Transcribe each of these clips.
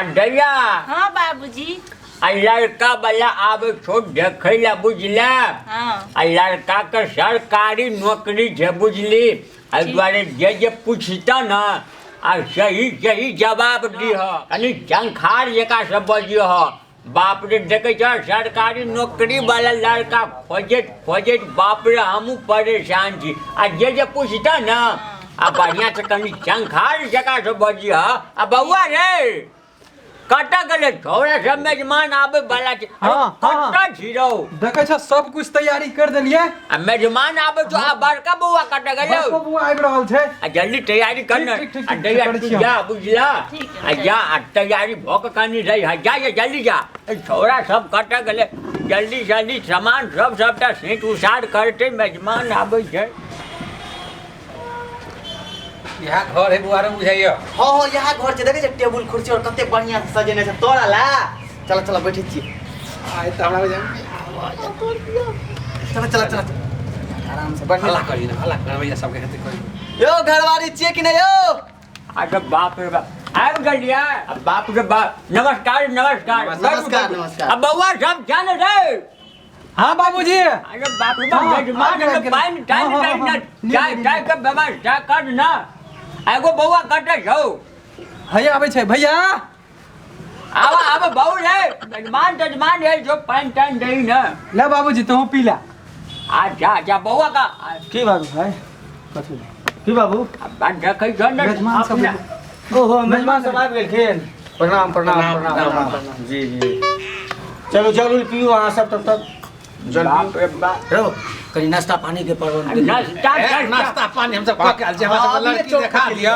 दैया हाँ बाबूजी। आ लड़का वाला आवे छो देखैला बुझला। हाँ। आ लड़का के सरकारी नौकरी है बुझली। एहि दुआरे जे पूछता ना आ सही जवाब दीह। कनी चंखार जका सब बजिह। बाप रे देखे छ सरकारी नौकरी वाला लड़का खोजत बाप रे हमू परेशान छी। आ जे पूछता ना आ बढ़िया से कनी चंखार जका सब बजिह। आ बउआ रे कटा गले छोरा सब मेजमान आवे वाला छै। कटा छिरो देखे छ सब कुछ तैयारी कर देलिए। आ मेजमान आवे तो आ बड़का बउआ कटा गले। बड़का बउआ आबि रहल छै। आ जल्दी तैयारी करना। आ दैया तू जा बुझला। आ जा तैयारी भोक कानी रही जा जल्दी जा। छोरा सब कटा गले जल्दी सामान सबटा सेट उसार करते मेजमान आवे छै। यहाँ घर है बुआरे बुझाइयो। हाँ यहाँ घर छै देखे छै टेबुल कुर्सी और कते बढ़िया से सजेने छै तोरा ला। चल बैठे छी। आइ त हमरा बजा चल आराम से बैठ। हल्ला करी ना हल्ला कर भैया सबके खातिर करी। यो घरवाली छिए कि नहीं यो? अच्छा बाप रे बाप आबि गेलिया। बाप रे बाप नमस्कार। अब बउआ सब जाने रे। हाँ बाबूजी। अरे बाप रे बाप मेजमान पानी टाइम ना चाय के व्यवस्था कर ना। एगो बउआ कटे छौ। भैया आबै छै भैया। आवा बहू रे मेजमान है जो पानी टाइम दे ना। ले बाबूजी तू पी ले। अच्छा बउआ का की बाबू है कथि की बाबू अब देखै छ ना मेजमान सब। ओहो मेजमान सब आबि गेलखिन। प्रणाम। जी चलू पियो अहाँ सब तब तक। बाप रे बाप रो कनी नाश्ता पानी के प्रबंध। नाश्ता पानी हम सब कऽ के आल छै। हमरा सब लड़की देखा दिया।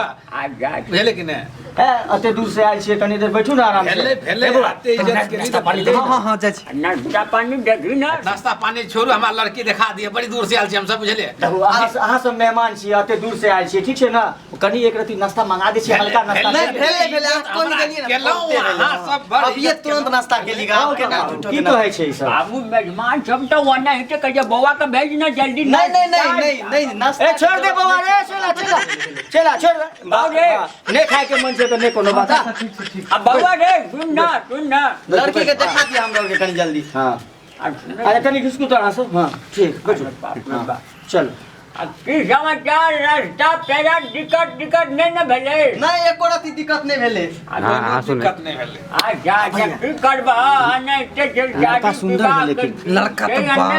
भेले कि नहीं अते दूर से आयल छियै कनी देर बैठू ना आराम से। भेले आते इज्जत के नाश्ता पानी दे। हाँ जाइ छी। नाश्ता पानी देखी ना। नाश्ता पानी छोड़ू हमरा लड़की देखा दिया। बड़ी दूर से आल छी हम सब बुझले। अहाँ सब मेहमान छियै अते दूर से आयल छियै ठीक छै ना। कनी एक रति नाश्ता मंगा दै छियै हल्का नाश्ता। नहीं भेले आप कोन गेलिए ना। अहाँ सब बड़ अब ये तुरंत नाश्ता के लिए गांव के ना की कहै छै ई सब। बाबू मेजमान सब तो वना हिते कहिए बउआ के भेज ना जल्दी। नहीं नाश्ता छोड़ दे बउआ रे। चला छोड़ बाबू रे नहीं खाए के मन से तो नहीं कोनो बात। अब बउआ रे सुन ना लड़की के देखा दिया हम लोग के कनी जल्दी। हां अरे कनी घुसकू तो आसो। हां ठीक बैठो। चल की समाचार रास्ता पेरा दिक्कत नहीं ना भेले। नहीं एको रति दिक्कत नहीं भेले। दिक्कत नहीं भेले। अच्छा की करबा नहीं ते लड़का सुंदर है लेकिन लड़का तो बाप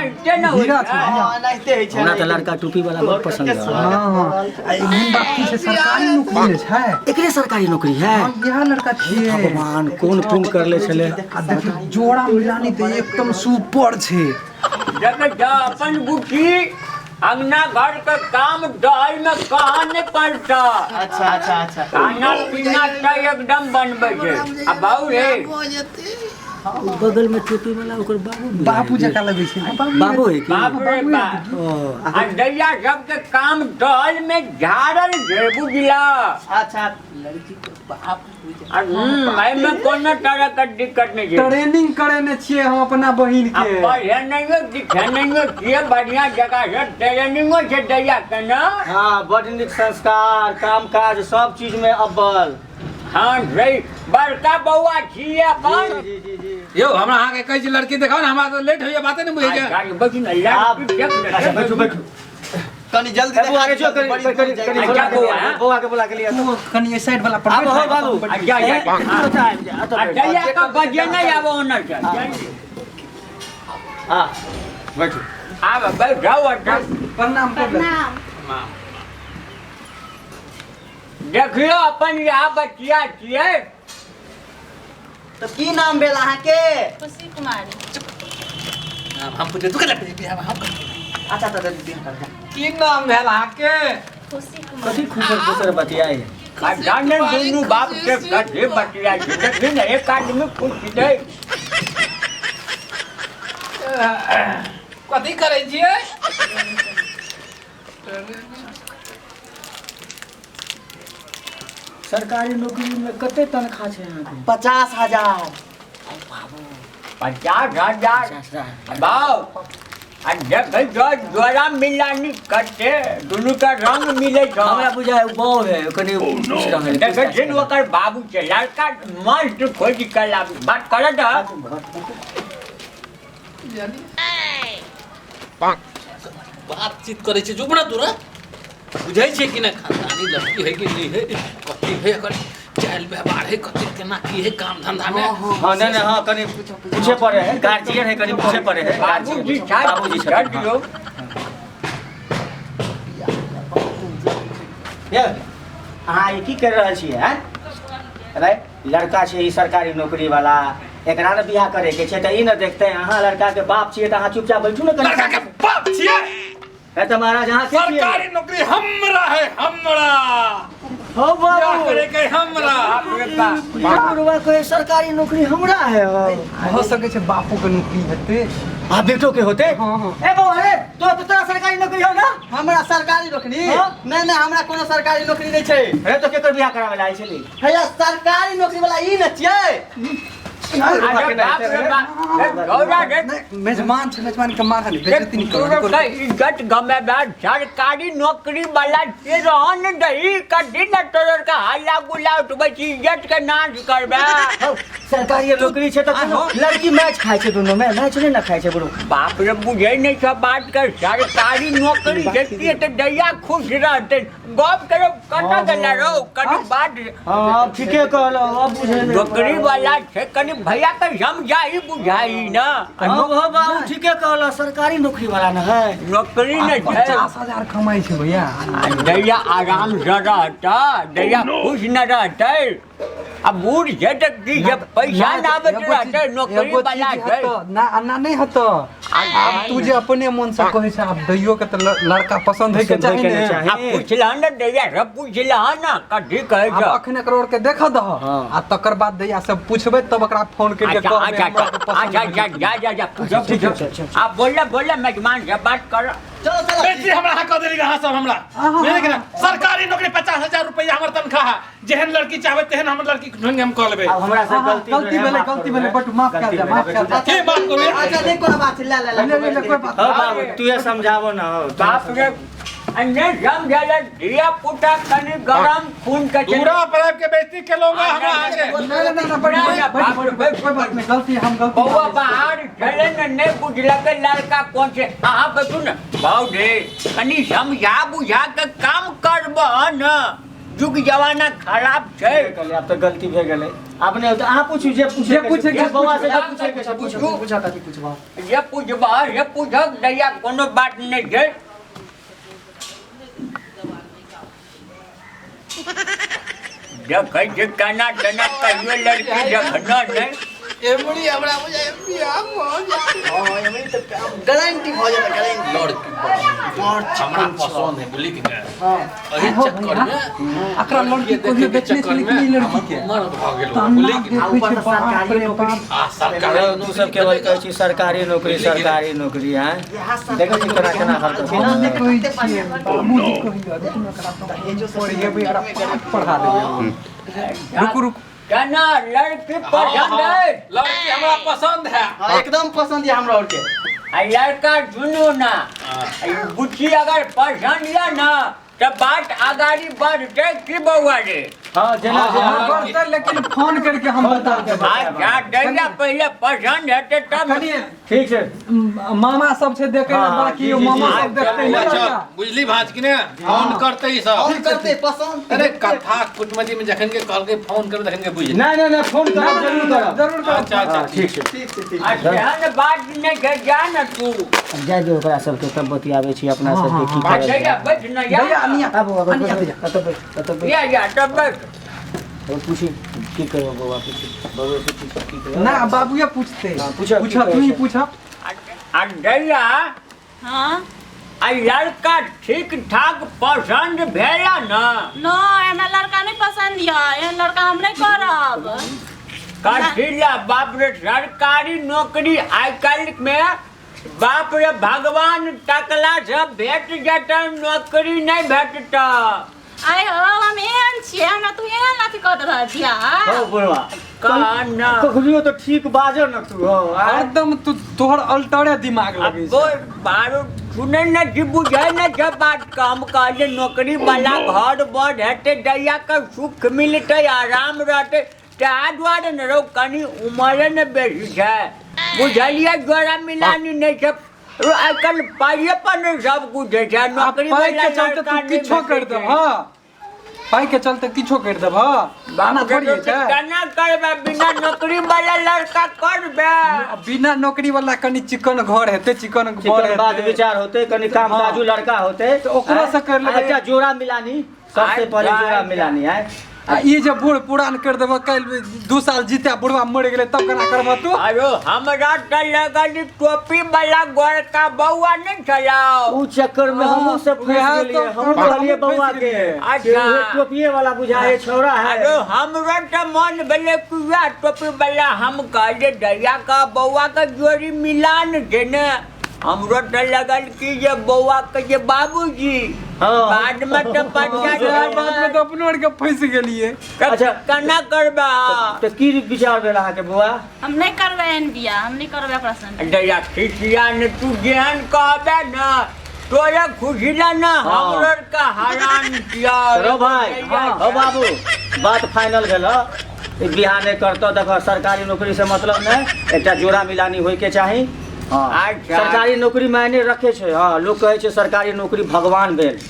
हीरा छै। हां नहिते है छै। हमरा तो लड़का टोपी वाला बहुत पसंद है। हां एहन बात की छै सरकारी नौकरी छै। एकरे सरकारी नौकरी है। यह लड़का छिए। भगवान कोन पुण्य करले छले। जोड़ा मिलानी तो एकदम सुपर छै। जब जा अपन बुद्धि अंगना घर का काम दही में कहाँ नहीं पड़ता। अच्छा खाना पीना तो एकदम बनबे छै। अब बाबू रे बगल में टोपी वाला ओकर बाबू जका लगे छै। बाबू है कि बाप रे बाप आ दैया सबके काम दहल में झाड़ल छै बुझला। अच्छा लड़की के बाप में कोनो तरह का दिक्कत नहीं है। ट्रेनिंग करेने छिए हम अपना बहिन के। बढ़िया नहीं किए बढ़िया जगह से ट्रेनिंगो छै दैया के ना। हाँ बड़ नीक संस्कार काम काज सब चीज में अव्वल। हाँ सही बड़का बउआ छिए अपन। जी यो हमरा अहाँ के कहै छी लड़की देखाओ ना। हमरा तो लेट होइए बाते नहीं बुझे छै। बैठू ना यार बैठू कनी जल्दी देखा के जो कनी बउआ के बुला के लिए तू कनी साइड वाला पर अब हो बाबू जा दैया का बजे नहीं आबो ना हां बैठो। आब बैठो प्रणाम कर। देखियो अपन यहाँ बच्चिया छिए। तो की नाम भेल अहाँ के? खुशी कुमारी। हम पूछे तू कला पूछे हम अच्छा तो दीदी की नाम भेल अहाँ के? खुशी कुमारी। कथी खुसर बतियाई। जाने दोनों बाप के कथी बतिया छै। देखी ना एक आदमी पूछ दे कथी करे छिए? सरकारी नौकरी में कते तनख्वाह छै अहाँ के? 50,000। 50,000 बाबू आ देखै जो जोड़ा मिलानी करते दुनू का रंग मिले छ हमरा बुझाय बाव है कनी देखै छिन ओकर बाबू छै लड़का मस्त खोज के लाबू बात करत बातचीत करे छै जो बड़ा दूर बुझै छै कि ना खानदानी लड़की है कि नहीं है कथी है एकर चाल व्यवहार है कथी केना की है काम धंधा में हां नहीं हां कनी पूछे पड़े है गार्जियन है कनी पूछे पड़े है बाबूजी बाबूजी कर दियो ये अहाँ ई की कर रहल छियै हैं अरे लड़का छै ई सरकारी नौकरी वाला एकरा ने बियाह करे के छै त ई न देखते अहाँ लड़का के बाप छियै त अहाँ चुपचाप बैठू न लड़का के बाप छियै है त महाराज अहाँ के छियै सरकारी नौकरी हमरा है हमरा हो क्या बाबू करे के हमरा बाबूवा को सरकारी नौकरी हमरा है हो सके छै बापू के नौकरी हेतै आ बेटो के होते हाँ, हाँ। ए बाबू अरे तो तोरा सरकारी नौकरी हो ना हमरा सरकारी नौकरी नहीं हमरा कोनो सरकारी नौकरी नहीं छै अरे तो केकर बियाह करावे ला आइछली हैया सरकारी नौकरी वाला ई न छियै अरे बाप रे बाप गौरा रे मेजबान छै मेजबान के माथा नहीं बेइज्जती नहीं करो का इज्जत गमेदार सरकारी नौकरी वाला के रहन दही कदी न तोर का हल्ला गुल्ला उठबै छी इज्जत के नाश करबे सरकारी नौकरी छै त कोनो लड़की मैच खाय छै दोनों में मैच नहीं ना खाय छै बड़ो बाप रे बुझे नहीं सब बात कर सरकारी नौकरी देती तो दैया खुश रहते गप करो कटा गला रो कनी बात हां ठीके कहलो अब बुझे नौकरी वाला छै कनी भैया के समझाई बुझाई ना हां बाबू ठीके कहलो सरकारी नौकरी वाला न है नौकरी नहीं छै 50,000 कमाई छै भैया दैया आराम से रहता दैया खुश न रहते अब बूढ़ छै त की जब पैसा ना आबत रहते नौकरी वाला छै ना ना नहीं हतो अब तू जे अपने मन से कहै छै अब दैयो के त लड़का पसंद है के चाहिए ने अब पूछला न दैया सब पूछला न कथी कहै अब छ अखने करोड़ के देख दह आ तकर बाद दैया सब पूछबे तब ओकरा फोन करके अच्छा जा पूछो आप बोले मेजमान से बात कर चलो चलो बेटी हमरा हक देली रहा सब हमरा मेरे के सरकारी नौकरी 50,000 रुपया हमर तनखा है जेहन लड़की चाहबे तेहन हम लड़की ढंग हम कर लेबे अब हमरा से गलती भेले बट माफ कर दे माफ कर दे के बात करू अच्छा नहीं कोनो बात छै ले कोई बात हां बाबू तू ये समझावो ना बाप रे अन्य समझाला दिया पुटा कनी गरम खून के पूरा प्राइव के बेइज्जती के लोगा हमरा आगे कोई बात नहीं गलती हम गलती बउआ बाहर चले न नहीं बुझला के लड़का कौन से अहाँ बतू न बाऊ रे कनी समझा बुझा के काम करब न जुग जमाना खराब छै अब तो गलती भे गेलै अपने अहाँ पूछू जे पूछे के बउआ से पूछे के पूछू ये पूछबा ये पूछक दैया कोनो बात नहीं छै देखै छै काना तना कहियो लड़की देखना नहीं एमड़ी हमरा बुझाय बियाह हो हां एमड़ी तो गारंटी हो जाता गारंटी लड़की हमरा पसंद है बोली कि हां अही चक्कर में अकरा लड़की को भी बेचने से निकली लड़की के मर भ गेल बोली कि ऊपर सरकारी नौकरी सरकारी तू सब केवल कहै छी सरकारी नौकरी हैं देखै छी केना केना हरकत हमने कोई छिए बाबूजी कहियो देखिन ओकरा ये जो सर ये भी पढ़ा देबे रुक केना लड़की पसंद है लड़की हमरा पसंद है हां एकदम पसंद है हमरा और के आ लड़का सुनो ना बुच्ची अगर पसंद है ना तो बात आगाड़ी बढ़ते की बउआ रे हां जना बढ़ते लेकिन फोन करके हम बता देब अच्छा दैया पहले पसंद है तो तब ठीक छै मामा सब से देखे ना बाकी मामा सब देखते हैं अच्छा बुझली भाज कि ने फोन करते ही सब फोन करते पसंद अरे कथा कुटमती में जखन के कहल के फोन करबे तखन के बुझ नहीं फोन करब जरूर करब अच्छा अच्छा ठीक छै ठीक अच्छा बात नहीं के जा ना तू जाय दे ओकरा सबके तब बतियाबै छी अपना सबके की बात दैया बैठ ना या या तब बैठ पूछी की करो बउआ बउआ से पूछ की करो ना बाबूए पूछते पूछो, पूछा तू ही पूछा आ दैया हाँ आ लड़का ठीक ठाक पसंद भेला ना नो हमरा लड़का नहीं पसंद है ये लड़का हम नहीं करब कथिला बाप रे सरकारी नौकरी आइ काल्हि में बाप रे भगवान तकला से भेट जतै नौकरी नहीं भेटता आय हो हम एहन छियै हमरा तू एहन अथी कर रह दिया हो बुढ़वा काना कखनियो तो ठीक बाजो न तू हो एकदम तू तोहर अल्टरे दिमाग लगे अब बारो सुने न जी बुझे न जब बात काम काजे नौकरी वाला घर बढ़ हेते दैया का सुख मिलते आराम रहते ता द्वारे न रो कनी उम्र न बेसी है बुझलिए जोरा मिलानी नहीं सब आजकल पाइए पर न सब कुछ है नौकरी पाई वाला के चलते लड़का तू किछो कर दे हां पाई के चलते किछो कर दे हां बाना थोड़ी है केना करबे बिना नौकरी वाला लड़का करबे बिना नौकरी वाला कनी चिकन घर हेते चिकन घर चिकन बात हेते विचार होते कनी काम काजू लड़का होते तो ओकरा से कर लेबै। अच्छा जोड़ा मिलानी सबसे पहले जोड़ा मिलानी है आ ई जे बूढ़ पुरान कर देबो कल 2 साल जीते बुढ़वा मर गेले तब केना करबो तू अरे हमरा त लगल टोपी वाला गोर का बउआ नहीं चलाओ उ चक्कर में हम सब फंस हाँ, गेलिए तो हम कहलिए फंस बउआ के अच्छा। ये टोपिए वाला बुझाए छोरा है अरे हमरा त मन भेले कुआ टोपी वाला हम कहले दैया का बउआ का जोड़ी मिलान के न हमरो त लगल कि ये बउआ के ये बाबूजी हाँ। बाद में त बाद में तो अपनो और के फंस गेलिए अच्छा। केना करबा तो की विचार भेल अहाँ के बउआ हम नहीं करबे एहन बिया हम नहीं करबे ओकरा संग दैया खिसिया ने तू जेहन कहबे न तोरे खुशिला न हमरो का हरान किया रो भाई हो बाबू बात फाइनल भेल ई बिहाने करतो देखो सरकारी नौकरी से मतलब नहीं एकटा जोड़ा मिलानी होय के चाही हाँ अच्छा। सरकारी नौकरी मायने रखे छै हाँ लोग कहे छै सरकारी नौकरी भगवान भेल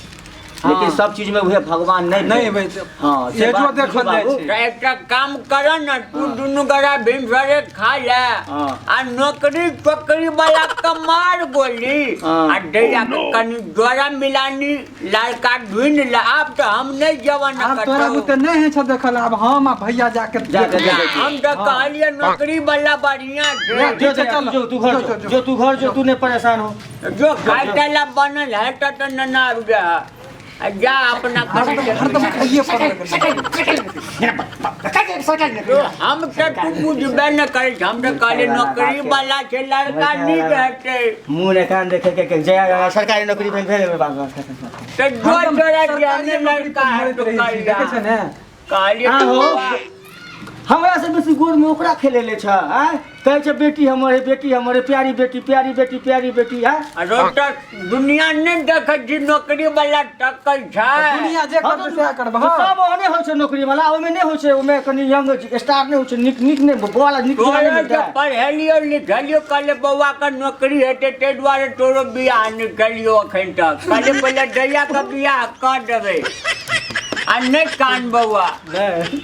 लेकिन सब चीज में वह भगवान नहीं नहीं भेल। भाई हाँ से ये जो बात देखल बुझू जाय बाबू। छै तो एक काम कर न तू दुनू गरा भिनसरे खा ले हाँ। आ नौकरी टोकरी वाला का मार गोली हाँ। आ दैया के कनी जोड़ा मिलानी लड़का ढूंढ ले अब तो हम नहीं जवान अब तोरा करतो बुते नहीं है छ देखल अब हम आ भैया जाके जाके देख देख। हम तो कहलिए नौकरी वाला बढ़िया हाँ। छै जो तू घर जो तू घर जो तू नहीं परेशान हो जो खाए ला बनल है तो न आ गया जा अपना हरदम खाइए तो हम तो तू बुझबे न करे हम तो कहले नौकरी वाला छे लड़का नहीं रहते मुंह ने कान देखे के जया सरकारी नौकरी भेल बाबा तो जो जोड़ा जाने लड़का है तो देखे छै ने काली हाँ हो हमरा से बेसी गोद में ओकरा खेले ले छ हैं कहे छै बेटी हमर प्यारी बेटी है रोटा दुनिया नहीं देखे जी नौकरी वाला टक्कर छै दुनिया जे करते से करब तो सब ओने हो छै नौकरी वाला ओमे नहीं हो छै ओमे कनी यंग स्टार नहीं हो छै निक ने बोला निक तोरे नहीं के मिलता है। पढ़ेलियो लिखलियो कल बउआ का नौकरी हेते ते द्वारे तोरो बियाह निकलियो अखन तक कल पहले दैया का बियाह कर देबे आ नहीं कान बउआ नहीं